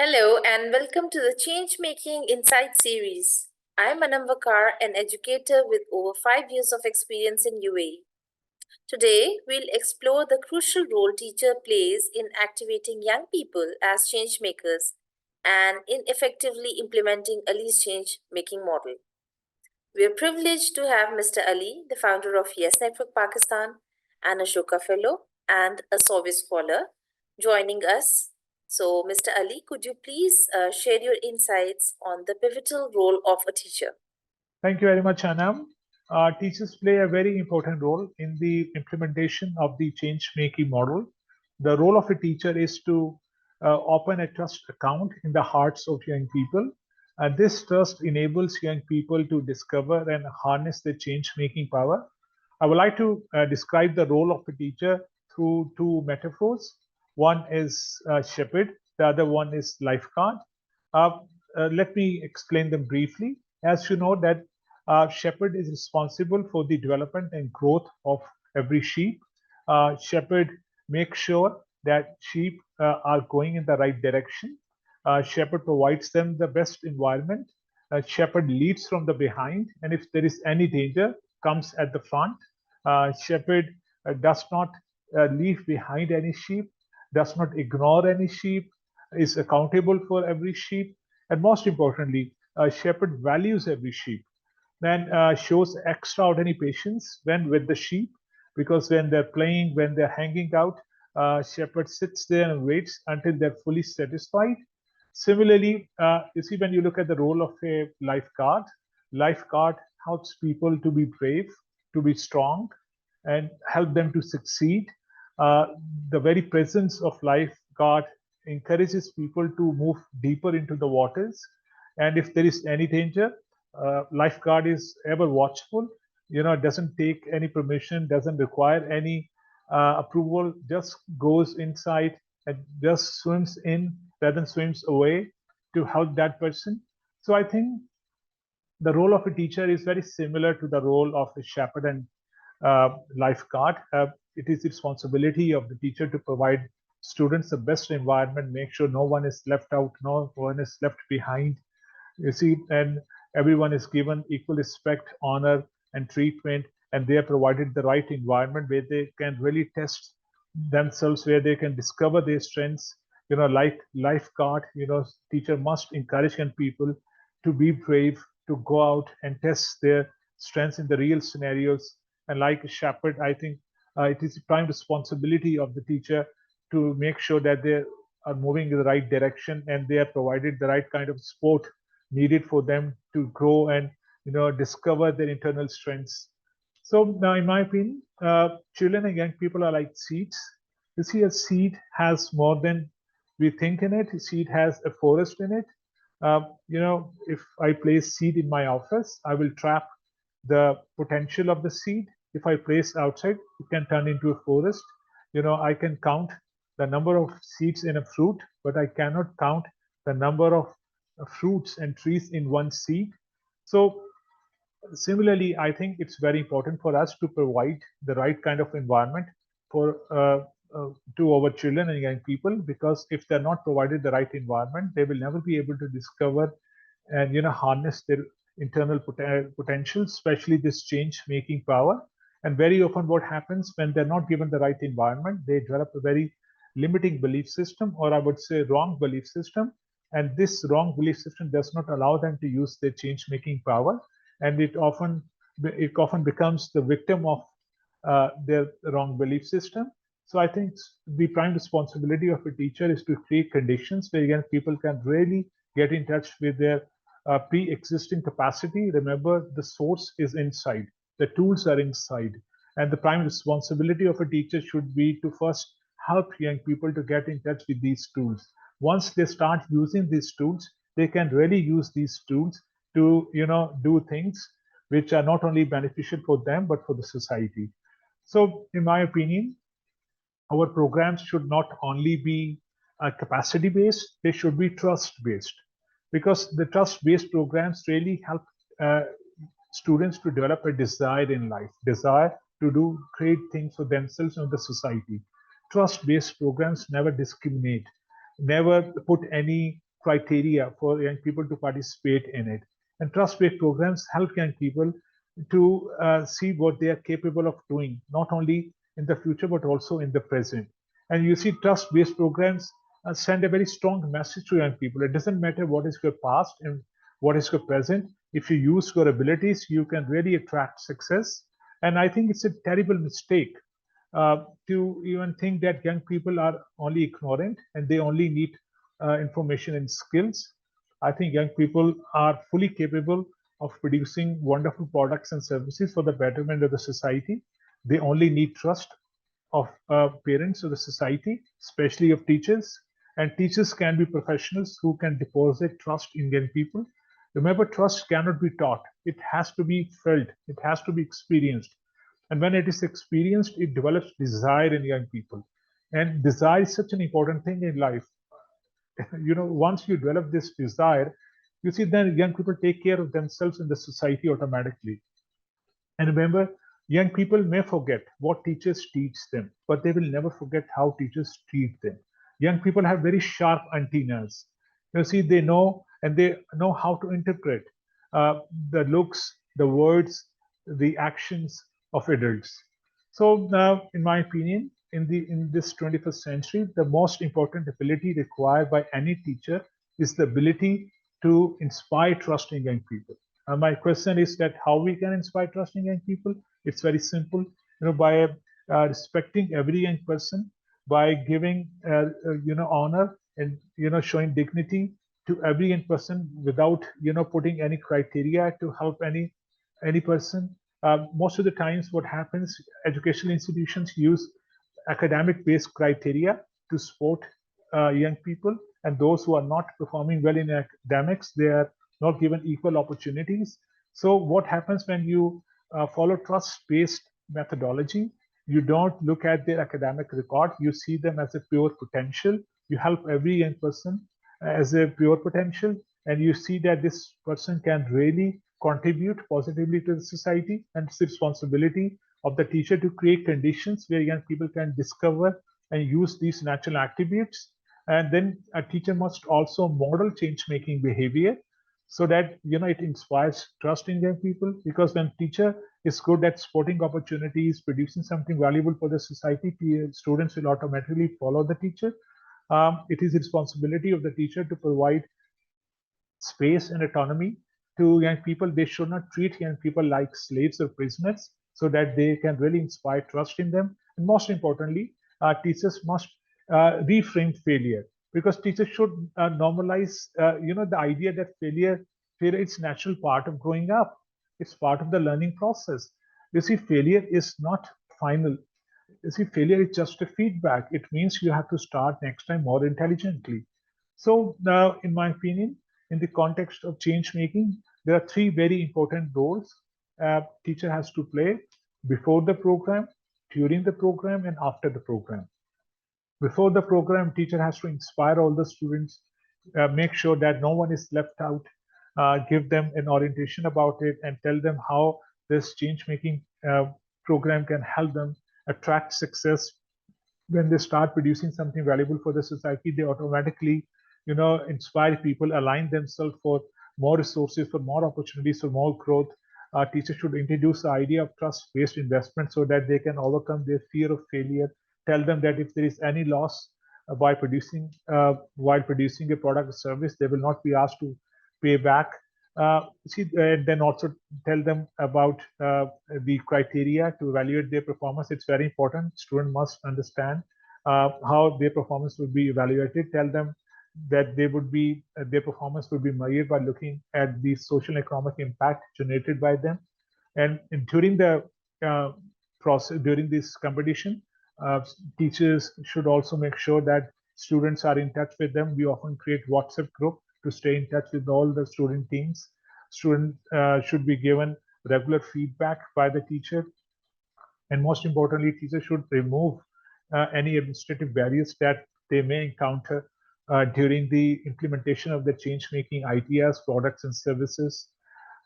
Hello and welcome to the Changemaking Insight series. I'm Anam Vakar, an educator with over 5 years of experience in UAE. Today, we'll explore the crucial role teacher plays in activating young people as changemakers and in effectively implementing Ali's change-making model. We're privileged to have Mr. Ali, the founder of Yes Network Pakistan, an Ashoka Fellow, and a Soviet scholar, joining us. So, Mr. Ali, could you please share your insights on the pivotal role of a teacher? Thank you very much, Anam. Teachers play a very important role in the implementation of the change-making model. The role of a teacher is to open a trust account in the hearts of young people. And this trust enables young people to discover and harness their change-making power. I would like to describe the role of a teacher through two metaphors. One is shepherd, the other one is lifeguard. Uh, Let me explain them briefly. As you know, that shepherd is responsible for the development and growth of every sheep. Shepherd makes sure that sheep are going in the right direction. Shepherd provides them the best environment. Shepherd leads from the behind, and if there is any danger, comes at the front. Shepherd does not leave behind any sheep, does not ignore any sheep, is accountable for every sheep, and most importantly, shepherd values every sheep. Then shows extraordinary patience when with the sheep, because when they're playing, when they're hanging out, shepherd sits there and waits until they're fully satisfied. Similarly, you see, when you look at the role of a lifeguard, lifeguard helps people to be brave, to be strong, and help them to succeed. Uh, the very presence of lifeguard encourages people to move deeper into the waters. And if there is any danger, lifeguard is ever watchful. Doesn't take any permission, doesn't require any approval, just goes inside and just swims in rather than swims away to help that person. So I think the role of a teacher is very similar to the role of a shepherd and lifeguard. It is the responsibility of the teacher to provide students the best environment, make sure no one is left out, no one is left behind. You see, and everyone is given equal respect, honor, and treatment, and they are provided the right environment where they can really test themselves, where they can discover their strengths. Like lifeguard, teacher must encourage young people to be brave, to go out and test their strengths in the real scenarios. And like a shepherd, I think it is the prime responsibility of the teacher to make sure that they are moving in the right direction and they are provided the right kind of support needed for them to grow and discover their internal strengths. So now, in my opinion, children and young people are like seeds. You see, a seed has more than we think in it. A seed has a forest in it. If I place seed in my office, I will trap the potential of the seed. If I place outside, it can turn into a forest. I can count the number of seeds in a fruit, but I cannot count the number of fruits and trees in one seed. So similarly, I think it's very important for us to provide the right kind of environment for to our children and young people, because if they're not provided the right environment, they will never be able to discover and harness their internal potential, especially this change making power. And very often what happens when they're not given the right environment, they develop a very limiting belief system, or I would say wrong belief system. And this wrong belief system does not allow them to use their change making power, and it often becomes the victim of their wrong belief system. So I think the prime responsibility of a teacher is to create conditions where young people can really get in touch with their pre-existing capacity. Remember, the source is inside, the tools are inside, and the prime responsibility of a teacher should be to first help young people to get in touch with these tools. Once they start using these tools, they can really use these tools to do things which are not only beneficial for them but for the society. So in my opinion, our programs should not only be capacity based, they should be trust based, because the trust based programs really help uh, students to develop a desire in life, desire to do great things for themselves and the society. Trust based programs never discriminate, never put any criteria for young people to participate in it. And trust-based programs help young people to see what they are capable of doing, not only in the future but also in the present. And you see, trust-based programs send a very strong message to young people. It doesn't matter what is your past and what is your present. If you use your abilities, you can really attract success. And I think it's a terrible mistake to even think that young people are only ignorant and they only need information and skills. I think young people are fully capable of producing wonderful products and services for the betterment of the society. They only need trust of parents of the society, especially of teachers. And teachers can be professionals who can deposit trust in young people. Remember, trust cannot be taught. It has to be felt. It has to be experienced. And when it is experienced, it develops desire in young people. And desire is such an important thing in life. Once you develop this desire, you see, then young people take care of themselves in the society automatically. And remember, young people may forget what teachers teach them, but they will never forget how teachers treat them. Young people have very sharp antennas. See, they know and they know how to interpret the looks, the words, the actions of adults. So now, in my opinion, in this 21st century, the most important ability required by any teacher is the ability to inspire trust in young people. My question is that how we can inspire trust in young people? It's very simple, by respecting every young person, by giving, honor and showing dignity to every young person without putting any criteria to help any person. Most of the times, what happens, educational institutions use academic-based criteria to support young people, and those who are not performing well in academics, they are not given equal opportunities. So what happens when you follow trust-based methodology? You don't look at their academic record. You see them as a pure potential. You help every young person as a pure potential, and you see that this person can really contribute positively to the society. And it's the responsibility of the teacher to create conditions where young people can discover and use these natural attributes. And then a teacher must also model change making behavior so that it inspires trust in young people, because when teacher is good at spotting opportunities, producing something valuable for the society, students will automatically follow the teacher. It is the responsibility of the teacher to provide space and autonomy to young people. They should not treat young people like slaves or prisoners, so that they can really inspire trust in them. And most importantly, teachers must reframe failure, because teachers should normalize, the idea that failure is natural part of growing up. It's part of the learning process. You see, failure is not final. You see, failure is just a feedback. It means you have to start next time more intelligently. So now, in my opinion, in the context of change making, there are three very important roles a teacher has to play: before the program, during the program, and after the program. Before the program, teacher has to inspire all the students, make sure that no one is left out, give them an orientation about it, and tell them how this change making program can help them attract success. When they start producing something valuable for the society, they automatically inspire people, align themselves for more resources, for more opportunities, for more growth. Teachers should introduce the idea of trust based investment so that they can overcome their fear of failure. Tell them that if there is any loss by producing while producing a product or service, they will not be asked to pay back. Then also tell them about the criteria to evaluate their performance. It's very important. Student must understand how their performance will be evaluated. Tell them that their performance will be measured by looking at the social and economic impact generated by them. And during the uh, process, during this competition, uh, teachers should also make sure that students are in touch with them. We often create WhatsApp group to stay in touch with all the student teams. Students should be given regular feedback by the teacher. And most importantly, teachers should remove any administrative barriers that they may encounter during the implementation of the change-making ideas, products, and services.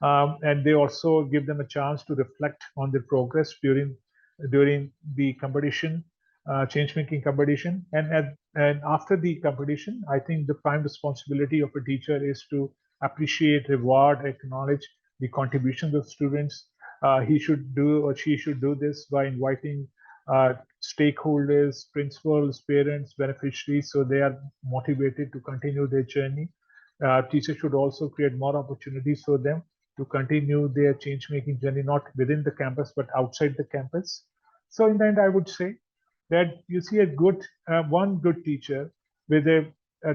And they also give them a chance to reflect on their progress during the competition, change-making competition. And And after the competition, I think the prime responsibility of a teacher is to appreciate, reward, acknowledge the contributions of students. He should do or she should do this by inviting uh, stakeholders, principals, parents, beneficiaries, so they are motivated to continue their journey. Teachers should also create more opportunities for them to continue their change making journey, not within the campus, but outside the campus. So, in the end, I would say that you see a good one good teacher with a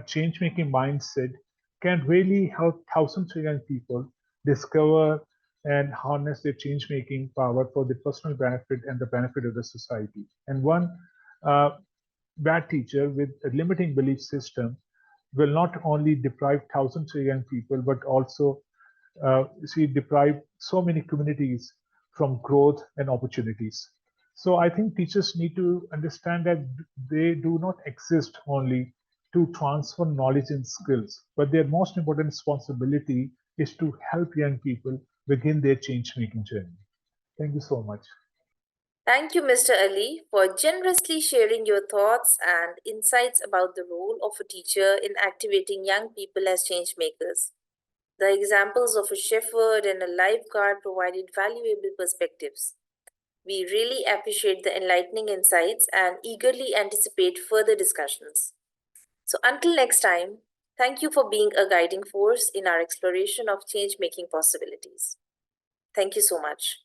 change making mindset can really help thousands of young people discover and harness their change making power for the personal benefit and the benefit of the society. And one uh, bad teacher with a limiting belief system will not only deprive thousands of young people but also deprive so many communities from growth and opportunities. So I think teachers need to understand that they do not exist only to transfer knowledge and skills, but their most important responsibility is to help young people begin their change making journey. Thank you so much. Thank you, Mr. Ali, for generously sharing your thoughts and insights about the role of a teacher in activating young people as change makers. The examples of a shepherd and a lifeguard provided valuable perspectives. We really appreciate the enlightening insights and eagerly anticipate further discussions. So, until next time, thank you for being a guiding force in our exploration of change making possibilities. Thank you so much.